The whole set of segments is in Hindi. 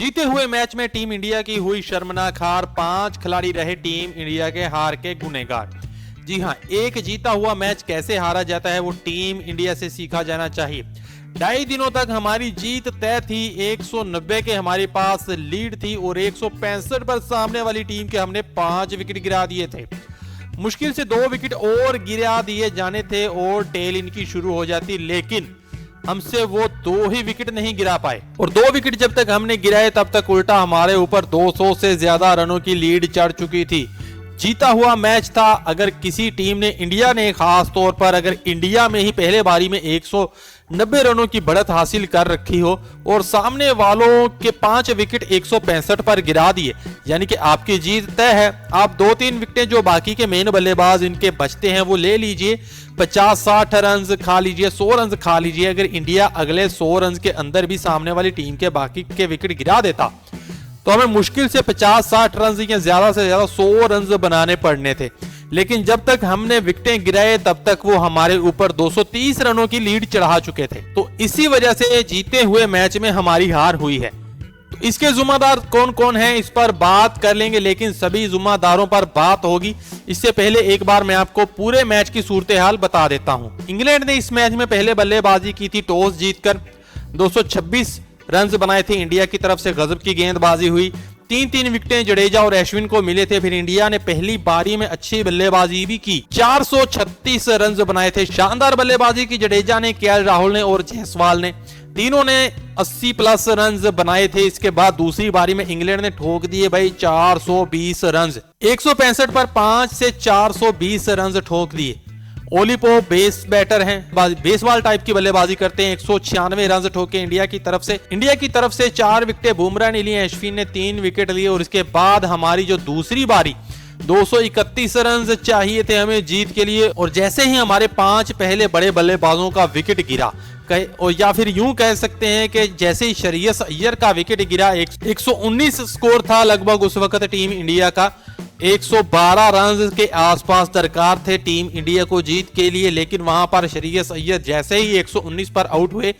जीते हुए मैच में टीम इंडिया की हुई शर्मनाक हार। 5 खिलाड़ी रहे टीम इंडिया के हार के गुनहगार। जी हां, एक जीता हुआ मैच कैसे हारा जाता है वो टीम इंडिया से सीखा जाना चाहिए। 2.5 दिनों तक हमारी जीत तय थी। 190 के हमारे पास लीड थी और 165 पर सामने वाली टीम के हमने 5 विकेट गिरा दिए थे। मुश्किल से 2 विकेट और गिरा दिए जाने थे और टेल इनकी शुरू हो जाती, लेकिन हमसे वो 2 ही विकेट नहीं गिरा पाए और 2 विकेट जब तक हमने गिराए तब तक उल्टा हमारे ऊपर 200 से ज्यादा रनों की लीड चढ़ चुकी थी। जीता हुआ मैच था। अगर किसी टीम ने, इंडिया ने खास तौर पर, अगर इंडिया में ही पहले बारी में 190 रनों की बढ़त हासिल कर रखी हो और सामने वालों के 5 विकेट 165 पर गिरा दिए, यानी कि आपकी जीत तय है। आप 2-3 विकेटें जो बाकी के मेन बल्लेबाज इनके बचते हैं वो ले लीजिए, 50-60 रन खा लीजिए, 100 रन खा लीजिए। अगर इंडिया अगले 100 रन के अंदर भी सामने वाली टीम के बाकी के विकेट गिरा देता तो हमें मुश्किल से 50-60 रन या ज्यादा से ज्यादा 100 रन बनाने पड़ने थे। लेकिन जब तक हमने विकेटें गिराए तब तक वो हमारे ऊपर 230 रनों की लीड चढ़ा चुके थे। तो इसी वजह से जीते हुए मैच में हमारी हार हुई है। तो इसके जिम्मेदार कौन कौन हैं इस पर बात कर लेंगे, लेकिन सभी जिम्मेदारों पर बात होगी इससे पहले एक बार मैं आपको पूरे मैच की सूरत हाल बता देता हूं। इंग्लैंड ने इस मैच में पहले बल्लेबाजी की थी। टॉस जीतकर 226 रन बनाए थे। इंडिया की तरफ से गजब की गेंदबाजी हुई। 3-3 विकेटें जडेजा और अश्विन को मिले थे। फिर इंडिया ने पहली पारी में अच्छी बल्लेबाजी भी की, 436 रन बनाए थे। शानदार बल्लेबाजी की जडेजा ने, केएल राहुल ने और जायसवाल ने, तीनों ने 80+ रन बनाए थे। इसके बाद दूसरी बारी में इंग्लैंड ने ठोक दिए भाई 420 रन। 165 पर 5 से 420 रन ठोक दिए। ओली पोप बेस बैटर हैं, बेसबॉल टाइप की बल्लेबाजी करते हैं। 196 रन ठोके इंडिया की तरफ से 4 विकेटें बुमराह ने लिए, अश्विन ने 3 विकेट लिए। और इसके बाद हमारी जो दूसरी बारी, 231 रन चाहिए थे हमें जीत के लिए, और जैसे ही हमारे 5 पहले बड़े बल्लेबाजों का विकेट गिरा, और या फिर यूं कह सकते हैं कि जैसे ही श्रेयस अय्यर का विकेट गिरा, 119 स्कोर था लगभग उस वक्त टीम इंडिया का। 112 रन के आसपास दरकार थे टीम इंडिया को जीत के लिए, लेकिन वहां पर श्रेयस अय्यर जैसे ही 119 पर आउट हुए,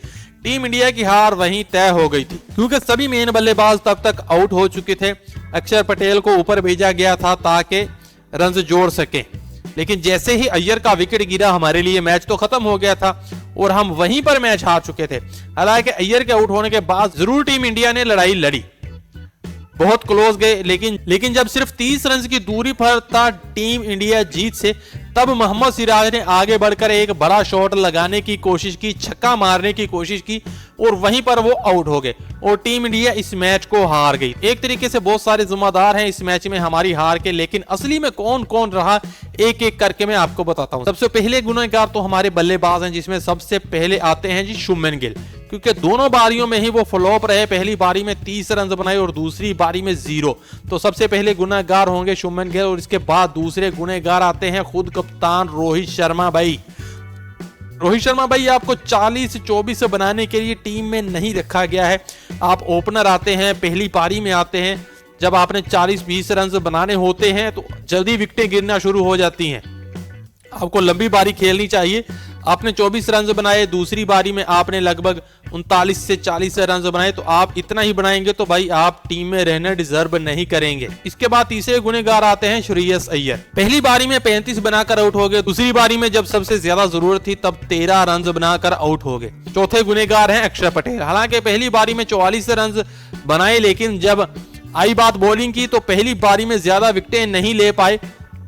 टीम इंडिया की हार वहीं तय हो गई थी, क्योंकि सभी मेन बल्लेबाज तब तक आउट हो चुके थे। अक्षर पटेल को ऊपर भेजा गया था ताकि रन जोड़ सके, लेकिन जैसे ही अय्यर का विकेट गिरा हमारे लिए मैच तो खत्म हो गया था और हम वहीं पर मैच हार चुके थे। हालांकि अय्यर के आउट होने के बाद जरूर टीम इंडिया ने लड़ाई लड़ी, बहुत क्लोज गए, लेकिन जब सिर्फ 30 रन की दूरी पर था टीम इंडिया जीत से, तब मोहम्मद सिराज ने आगे बढ़कर एक बड़ा शॉट लगाने की कोशिश की, छक्का मारने की कोशिश की और वहीं पर वो आउट हो गए और टीम इंडिया इस मैच को हार गई। एक तरीके से बहुत सारे जिम्मेदार हैं इस मैच में हमारी हार के, लेकिन असली में कौन कौन रहा एक एक करके मैं आपको बताता हूं। सबसे पहले गुनहगार तो हमारे बल्लेबाज हैं, जिसमें सबसे पहले आते हैं जी शुभमन गिल, क्योंकि दोनों बारियों में ही वो फ्लॉप रहे। पहली बारी में 30 रन बनाए और दूसरी बारी में 0। तो सबसे पहले गुनहगार होंगे शुभमन गिल, और इसके बाद दूसरे गुनहगार आते हैं खुद कप्तान रोहित शर्मा भाई। रोहित शर्मा भाई, आपको 40-24 बनाने के लिए टीम में नहीं रखा गया है। आप ओपनर आते हैं, पहली पारी में आते हैं। जब आपने 40-20 रन बनाने होते हैं तो जल्दी विकेटें गिरना शुरू हो जाती हैं। आपको लंबी बारी खेलनी चाहिए। आपने 24 रन बनाए, दूसरी बारी में आपने लगभग 39 से 40 रन बनाए, तो आप इतना ही बनाएंगे तो भाई आप टीम में रहना डिजर्व नहीं करेंगे। इसके बाद तीसरे गुनहगार आते हैं श्रेयस अय्यर। पहली बारी में 35 बनाकर आउट हो गए, दूसरी बारी में जब सबसे ज्यादा जरूरत थी तब 13 रन बनाकर आउट हो गए। चौथे गुनहगार हैं अक्षर पटेल। हालांकि पहली बारी में 44 रन बनाए, लेकिन जब आई बात बॉलिंग की तो पहली बारी में ज्यादा विकेटें नहीं ले पाए।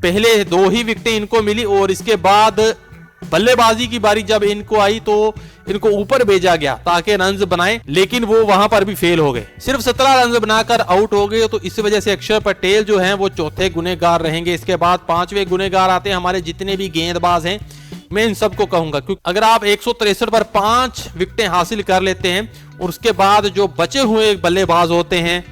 पहले 2 ही विकेटें इनको मिली और इसके बाद बल्लेबाजी की बारी जब इनको आई तो इनको ऊपर भेजा गया ताकि रन बनाए, लेकिन वो वहां पर भी फेल हो गए। सिर्फ 17 रन बनाकर आउट हो गए। तो इस वजह से अक्षर पटेल जो हैं वो चौथे गुनहगार रहेंगे। इसके बाद 5वें गुनहगार आते हैं हमारे जितने भी गेंदबाज हैं। मैं इन सबको कहूंगा, क्योंकि अगर आप 163 पर 5 विकेटें हासिल कर लेते हैं और उसके बाद जो बचे हुए बल्लेबाज होते हैं,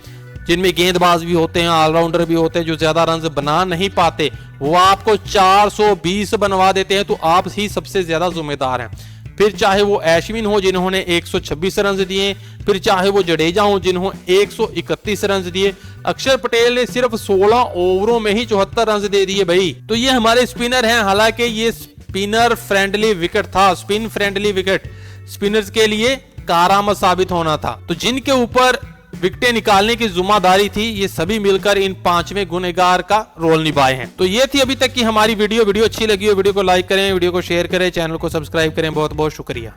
जिनमें गेंदबाज भी होते हैं, ऑलराउंडर भी होते हैं, जो ज्यादा रन बना नहीं पाते, वो आपको 420 बनवा देते हैं, तो आप ही सबसे ज्यादा जिम्मेदार हैं। फिर चाहे वो अश्विन हो जिन्होंने 126 रन दिए, फिर चाहे वो जडेजा हो जिन्होंने 131 रन दिए, अक्षर पटेल ने सिर्फ 16 ओवरों में ही 74 रन दे दिए भाई। तो ये हमारे स्पिनर हैं। हालांकि ये स्पिनर फ्रेंडली विकेट था, स्पिन फ्रेंडली विकेट स्पिनर्स के लिए कारआमद साबित होना था। तो जिनके ऊपर विकेटें निकालने की जिम्मेदारी थी, ये सभी मिलकर इन 5वें गुनहगार का रोल निभाए हैं। तो ये थी अभी तक की हमारी वीडियो अच्छी लगी हो वीडियो को लाइक करें, वीडियो को शेयर करें, चैनल को सब्सक्राइब करें। बहुत बहुत शुक्रिया।